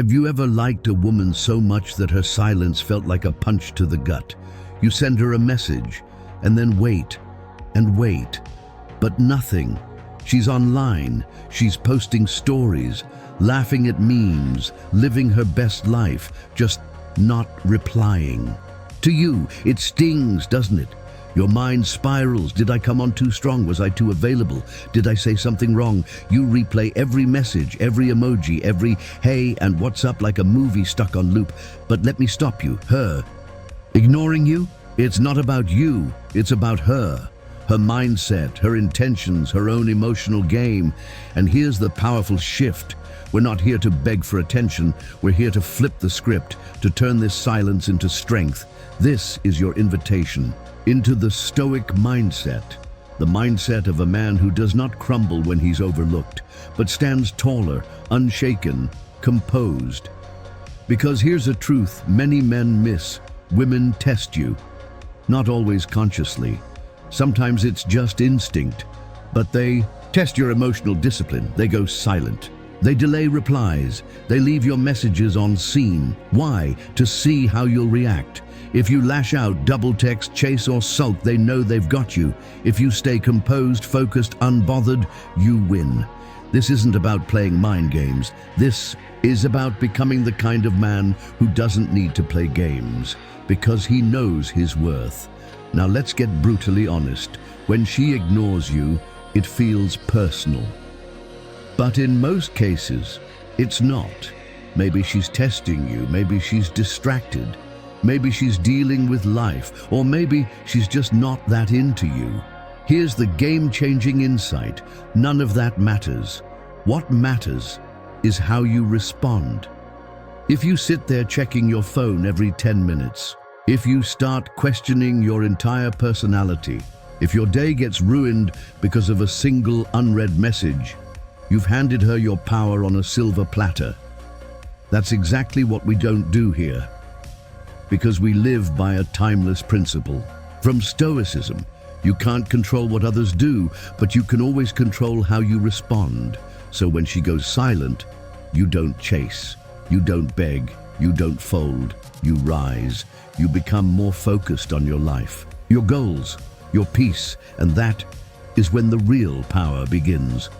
Have you ever liked a woman so much that her silence felt like a punch to the gut? You send her a message, and then wait, and wait, but nothing. She's online, she's posting stories, laughing at memes, living her best life, just not replying. To you, it stings, doesn't it? Your mind spirals. Did I come on too strong? Was I too available? Did I say something wrong? You replay every message, every emoji, every hey and what's up like a movie stuck on loop. But let me stop you. Her. Ignoring you? It's not about you. It's about her. Her mindset, her intentions, her own emotional game. And here's the powerful shift. We're not here to beg for attention. We're here to flip the script, to turn this silence into strength. This is your invitation into the Stoic mindset, the mindset of a man who does not crumble when he's overlooked, but stands taller, unshaken, composed. Because here's a truth many men miss: women test you. Not always consciously. Sometimes it's just instinct, but they test your emotional discipline. They go silent. They delay replies. They leave your messages on scene. Why? To see how you'll react. If you lash out, double text, chase or sulk, they know they've got you. If you stay composed, focused, unbothered, you win. This isn't about playing mind games. This is about becoming the kind of man who doesn't need to play games, because he knows his worth. Now let's get brutally honest. When she ignores you, it feels personal. But in most cases, it's not. Maybe she's testing you, maybe she's distracted. Maybe she's dealing with life, or maybe she's just not that into you. Here's the game-changing insight. None of that matters. What matters is how you respond. If you sit there checking your phone every 10 minutes, if you start questioning your entire personality, if your day gets ruined because of a single unread message, you've handed her your power on a silver platter. That's exactly what we don't do here, because we live by a timeless principle. From Stoicism, you can't control what others do, but you can always control how you respond. So when she goes silent, you don't chase, you don't beg, you don't fold, you rise. You become more focused on your life, your goals, your peace, and that is when the real power begins.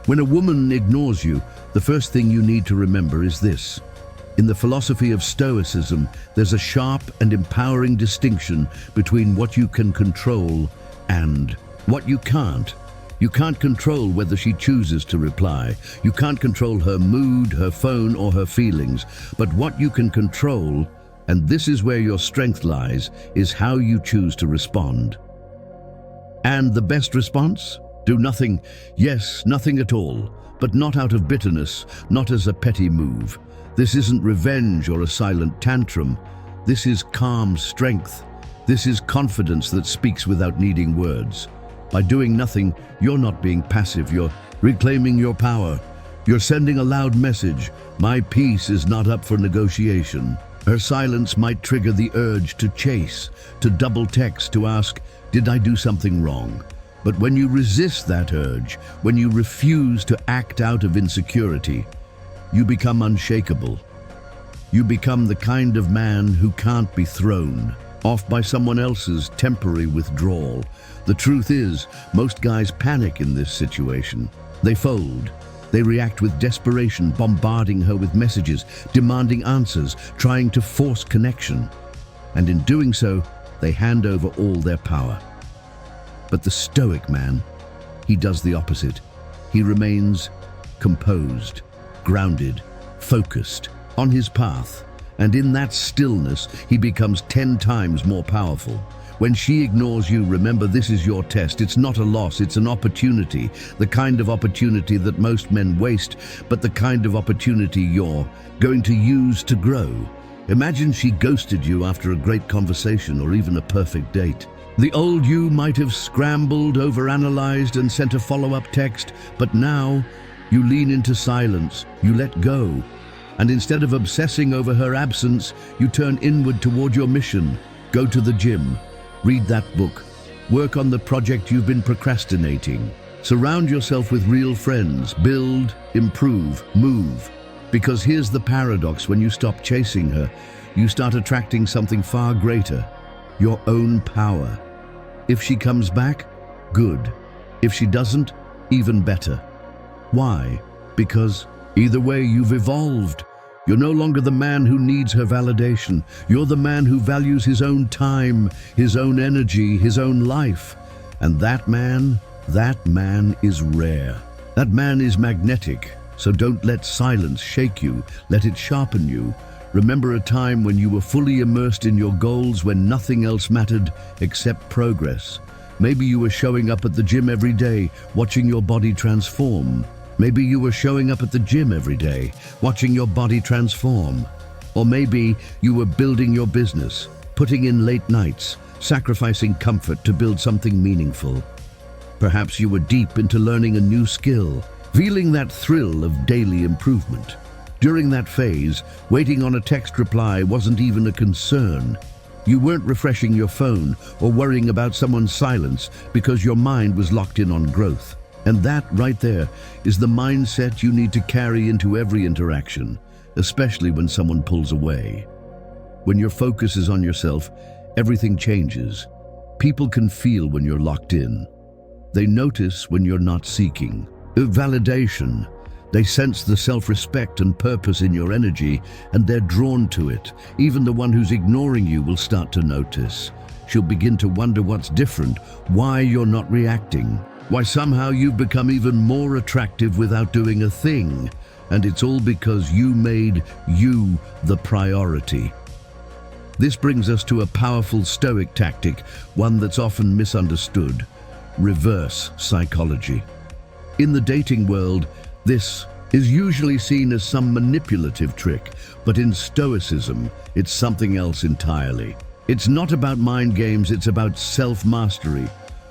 When a woman ignores you, the first thing you need to remember is this. In the philosophy of Stoicism, there's a sharp and empowering distinction between what you can control and what you can't. You can't control whether she chooses to reply. You can't control her mood, her phone, or her feelings. But what you can control, and this is where your strength lies, is how you choose to respond. And the best response? Do nothing. Yes, nothing at all. But not out of bitterness, not as a petty move. This isn't revenge or a silent tantrum. This is calm strength. This is confidence that speaks without needing words. By doing nothing, you're not being passive, you're reclaiming your power. You're sending a loud message. My peace is not up for negotiation. Her silence might trigger the urge to chase, to double text, to ask, did I do something wrong? But when you resist that urge, when you refuse to act out of insecurity, you become unshakable. You become the kind of man who can't be thrown off by someone else's temporary withdrawal. The truth is, most guys panic in this situation. They fold. They react with desperation, bombarding her with messages, demanding answers, trying to force connection. And in doing so, they hand over all their power. But the Stoic man, he does the opposite. He remains composed, grounded, focused on his path. And in that stillness, he becomes 10 times more powerful. When she ignores you, remember this is your test. It's not a loss, it's an opportunity. The kind of opportunity that most men waste, but the kind of opportunity you're going to use to grow. Imagine she ghosted you after a great conversation or even a perfect date. The old you might have scrambled, overanalyzed, and sent a follow-up text, but now you lean into silence, you let go. And instead of obsessing over her absence, you turn inward toward your mission. Go to the gym, read that book, work on the project you've been procrastinating. Surround yourself with real friends, build, improve, move. Because here's the paradox: when you stop chasing her, you start attracting something far greater, your own power. If she comes back, good. If she doesn't, even better. Why? Because either way, you've evolved. You're no longer the man who needs her validation. You're the man who values his own time, his own energy, his own life. And that man is rare. That man is magnetic. So don't let silence shake you. Let it sharpen you. Remember a time when you were fully immersed in your goals, when nothing else mattered except progress. Maybe you were showing up at the gym every day, watching your body transform. Maybe you were showing up at the gym every day, watching your body transform. Or maybe you were building your business, putting in late nights, sacrificing comfort to build something meaningful. Perhaps you were deep into learning a new skill, feeling that thrill of daily improvement. During that phase, waiting on a text reply wasn't even a concern. You weren't refreshing your phone or worrying about someone's silence because your mind was locked in on growth. And that right there is the mindset you need to carry into every interaction, especially when someone pulls away. When your focus is on yourself, everything changes. People can feel when you're locked in. They notice when you're not seeking validation. They sense the self-respect and purpose in your energy, and they're drawn to it. Even the one who's ignoring you will start to notice. She'll begin to wonder what's different, why you're not reacting, why somehow you've become even more attractive without doing a thing. And it's all because you made you the priority. This brings us to a powerful Stoic tactic, one that's often misunderstood: reverse psychology. In the dating world, this is usually seen as some manipulative trick, but in Stoicism, it's something else entirely. It's not about mind games, it's about self-mastery.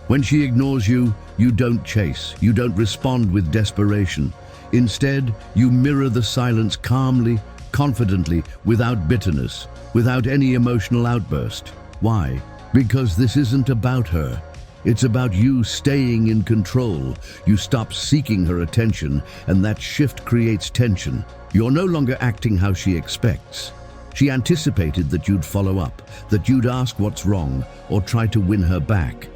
When she ignores you, you don't chase, you don't respond with desperation. Instead, you mirror the silence calmly, confidently, without bitterness, without any emotional outburst. Why? Because this isn't about her. It's about you staying in control. You stop seeking her attention, and that shift creates tension. You're no longer acting how she expects. She anticipated that you'd follow up, that you'd ask what's wrong, or try to win her back.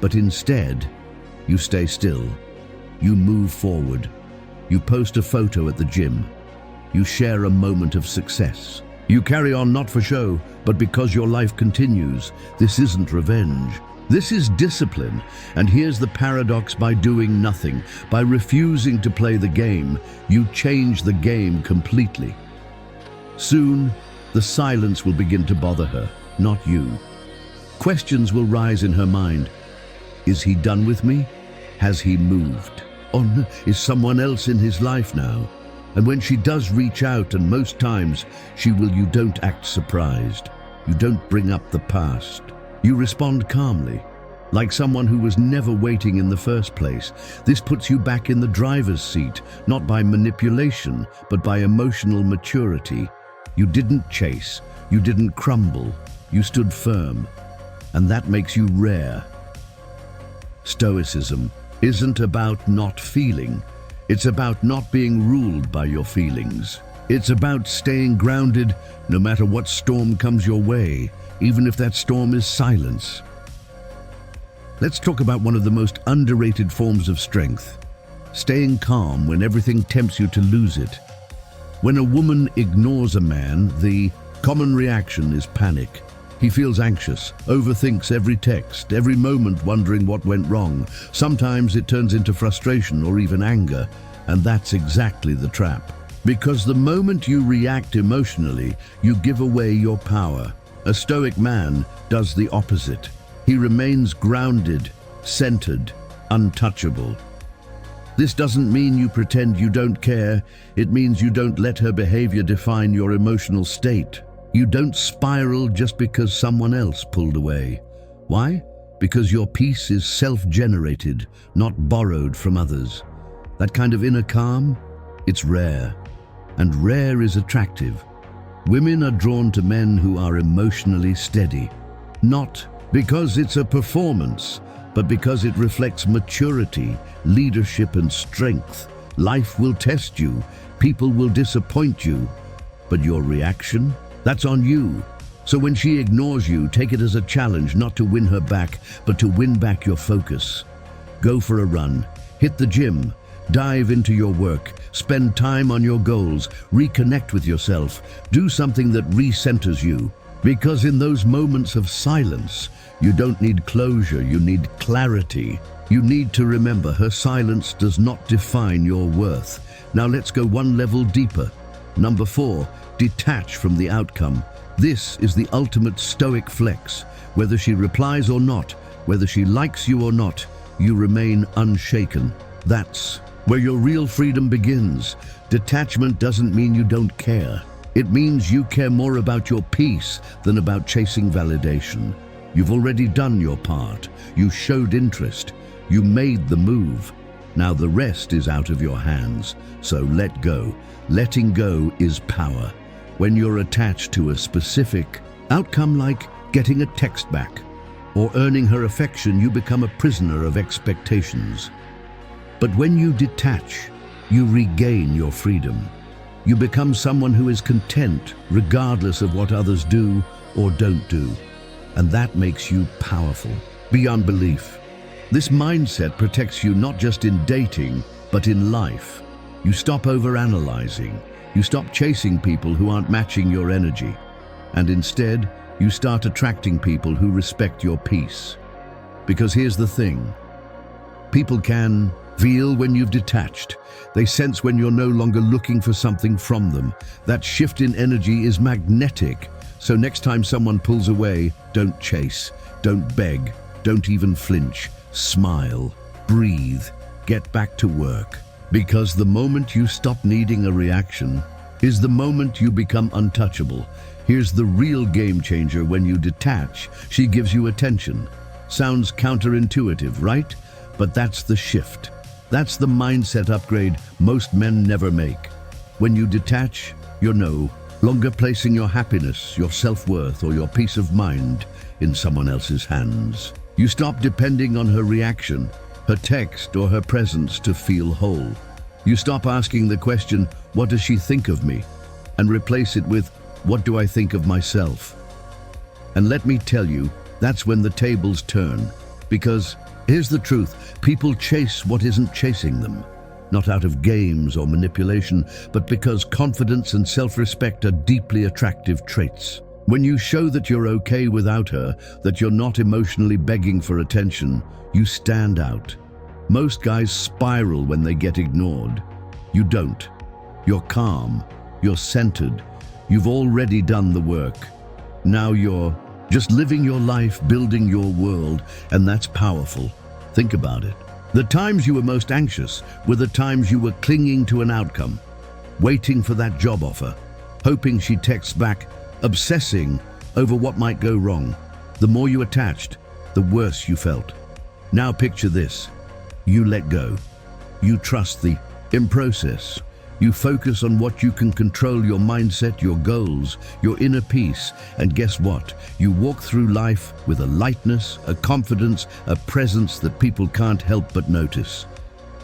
But instead, you stay still. You move forward. You post a photo at the gym. You share a moment of success. You carry on not for show, but because your life continues. This isn't revenge. This is discipline, and here's the paradox: by doing nothing, by refusing to play the game, you change the game completely. Soon, the silence will begin to bother her, not you. Questions will rise in her mind. Is he done with me? Has he moved? On is someone else in his life now? And when she does reach out, and most times she will, you don't act surprised. You don't bring up the past. You respond calmly, like someone who was never waiting in the first place. This puts you back in the driver's seat, not by manipulation, but by emotional maturity. You didn't chase, you didn't crumble, you stood firm, and that makes you rare. Stoicism isn't about not feeling, it's about not being ruled by your feelings. It's about staying grounded no matter what storm comes your way, even if that storm is silence. Let's talk about one of the most underrated forms of strength: staying calm when everything tempts you to lose it. When a woman ignores a man, the common reaction is panic. He feels anxious, overthinks every text, every moment, wondering what went wrong. Sometimes it turns into frustration or even anger, and that's exactly the trap. Because the moment you react emotionally, you give away your power. A Stoic man does the opposite. He remains grounded, centered, untouchable. This doesn't mean you pretend you don't care. It means you don't let her behavior define your emotional state. You don't spiral just because someone else pulled away. Why? Because your peace is self-generated, not borrowed from others. That kind of inner calm, it's rare. And rare is attractive. Women are drawn to men who are emotionally steady, not because it's a performance, but because it reflects maturity, leadership, and strength. Life will test you. People will disappoint you. But your reaction? That's on you. So when she ignores you, take it as a challenge not to win her back, but to win back your focus. Go for a run. Hit the gym. Dive into your work. Spend time on your goals. Reconnect with yourself. Do something that recenters you. Because in those moments of silence, you don't need closure, you need clarity. You need to remember her silence does not define your worth. Now let's go one level deeper. Number 4, detach from the outcome. This is the ultimate Stoic flex. Whether she replies or not, whether she likes you or not, you remain unshaken. That's where your real freedom begins. Detachment doesn't mean you don't care. It means you care more about your peace than about chasing validation. You've already done your part. You showed interest. You made the move. Now the rest is out of your hands. So let go. Letting go is power. When you're attached to a specific outcome like getting a text back or earning her affection, you become a prisoner of expectations. But when you detach, you regain your freedom. You become someone who is content regardless of what others do or don't do. And that makes you powerful, beyond belief. This mindset protects you not just in dating, but in life. You stop overanalyzing. You stop chasing people who aren't matching your energy. And instead, you start attracting people who respect your peace. Because here's the thing. People can feel when you've detached. They sense when you're no longer looking for something from them. That shift in energy is magnetic. So next time someone pulls away, don't chase, don't beg, don't even flinch. Smile, breathe, get back to work. Because the moment you stop needing a reaction is the moment you become untouchable. Here's the real game changer. When you detach, she gives you attention. Sounds counterintuitive, right? But that's the shift. That's the mindset upgrade most men never make. When you detach, you're no longer placing your happiness, your self-worth, or your peace of mind in someone else's hands. You stop depending on her reaction, her text, or her presence to feel whole. You stop asking the question, what does she think of me? And replace it with, what do I think of myself? And let me tell you, that's when the tables turn. Because here's the truth, people chase what isn't chasing them. Not out of games or manipulation, but because confidence and self-respect are deeply attractive traits. When you show that you're okay without her, that you're not emotionally begging for attention, you stand out. Most guys spiral when they get ignored. You don't. You're calm, you're centered, you've already done the work. Now you're just living your life, building your world, and that's powerful. Think about it. The times you were most anxious were the times you were clinging to an outcome, waiting for that job offer, hoping she texts back, obsessing over what might go wrong. The more you attached, the worse you felt. Now picture this. You let go. You trust the process. You focus on what you can control, your mindset, your goals, your inner peace. And guess what? You walk through life with a lightness, a confidence, a presence that people can't help but notice.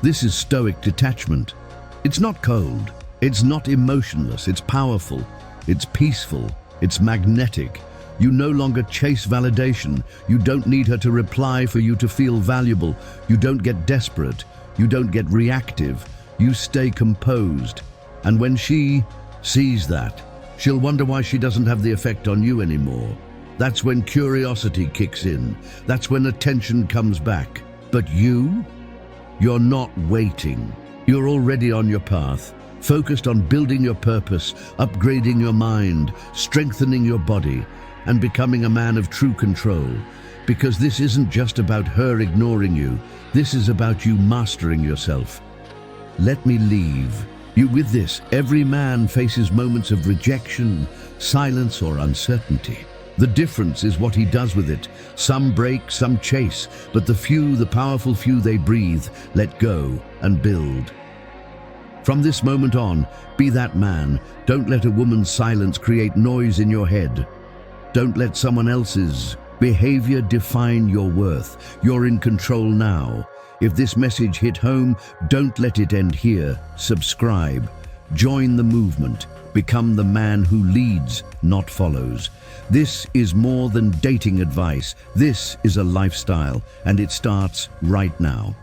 This is Stoic detachment. It's not cold. It's not emotionless. It's powerful. It's peaceful. It's magnetic. You no longer chase validation. You don't need her to reply for you to feel valuable. You don't get desperate. You don't get reactive. You stay composed. And when she sees that, she'll wonder why she doesn't have the effect on you anymore. That's when curiosity kicks in. That's when attention comes back. But you're not waiting. You're already on your path, focused on building your purpose, upgrading your mind, strengthening your body, and becoming a man of true control. Because this isn't just about her ignoring you. This is about you mastering yourself. Let me leave you with this. Every man faces moments of rejection, silence, or uncertainty. The difference is what he does with it. Some break, some chase, but the powerful few, they breathe, let go, and build. From this moment on, be that man. Don't let a woman's silence create noise in your head. Don't let someone else's behavior define your worth. You're in control now. If this message hit home, don't let it end here. Subscribe. Join the movement. Become the man who leads, not follows. This is more than dating advice. This is a lifestyle, and it starts right now.